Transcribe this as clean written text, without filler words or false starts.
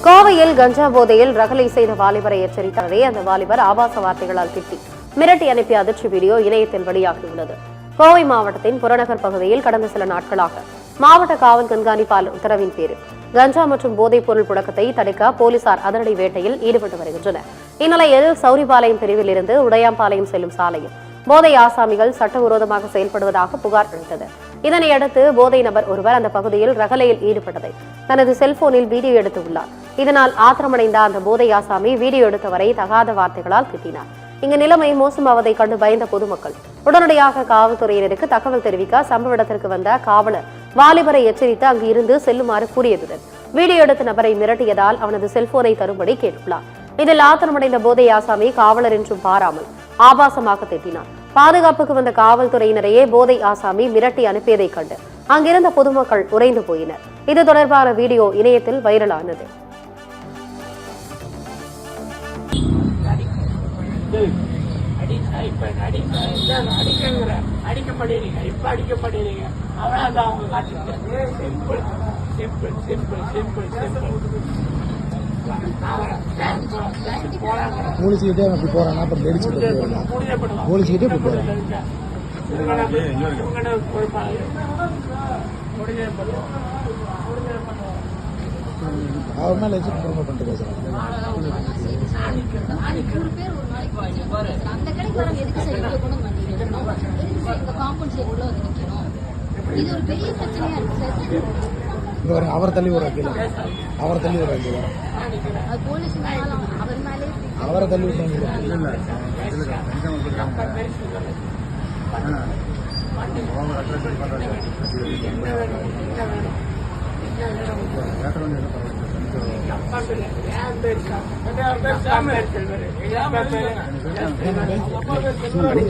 கோவையில் கஞ்சா போதையில் ரகளை செய்த வாலிபரை எச்சரித்தாரே அந்த வாலிபர் ஆபாச வார்த்தைகளால் திட்டி மிரட்டி அனுப்பிய அதிர்ச்சி வீடியோ இணையத்தில் வெளியாகியுள்ளது. கோவை மாவட்டத்தின் புறநகர் பகுதியில் கடந்த சில நாட்களாக மாவட்ட காவல் கண்காணிப்பாளர் உத்தரவின் பேரில் கஞ்சா மற்றும் போதைப் பொருள் புழக்கத்தை தடுக்க போலீசார் அதிரடி வேட்டையில் ஈடுபட்டு வருகின்றனர். இந்நிலையில் சௌரிபாளையம் பிரிவில் இருந்து உடையாம்பாளையம் செல்லும் சாலையில் போதை ஆசாமிகள் சட்டவிரோதமாக செயல்படுவதாக புகார் அளித்தது. இதனையடுத்து போதை நபர் ஒருவர் அந்த பகுதியில் ரகளையில் ஈடுபட்டதை தனது செல்போனில் வீடியோ எடுத்துள்ளார். இதனால் ஆத்திரமடைந்த அந்த போதை ஆசாமி வீடியோ எடுத்தவரை தகாத வார்த்தைகளால் திட்டினார். இங்கு நிலைமை மோசமாவதை கண்டு பயந்த பொதுமக்கள் உடனடியாக காவல்துறையினருக்கு தகவல் தெரிவிக்க சம்பவ இடத்திற்கு வந்த காவலர் வாலிபரை எச்சரித்து அங்கு இருந்து செல்லுமாறு கூறியதுடன் வீடியோ எடுத்த நபரை மிரட்டியதால் அவனது செல்போனை தரும்படி கேட்டுள்ளார். இதில் ஆத்திரமடைந்த போதை ஆசாமி காவலர் என்றும் பாராமல் ஆபாசமாக திட்டினார். பாதுகாப்புக்கு வந்த காவல்துறையினரையே போதை ஆசாமி மிரட்டி அனுப்பியதைக் கண்டு அங்கிருந்த பொதுமக்கள் உறைந்து போயினர். இது தொடர்பான வீடியோ இணையத்தில் வைரலானது. போலீஸ்கிட்டே அப்படி போறாங்க, அப்புறம் லேடிச்சுக்கிட்டே போலீஸ்கிட்டே இப்படி போறாங்க. அவர் மேல எக்ஸிட் ப்ரொமோட் பண்ணிட்டு பேசுறாங்க. அவர் தள்ளி ஒரு வக்கீல அவரை தள்ளி ஒரு வக்கீல அவரை தள்ளி விட்டாங்க.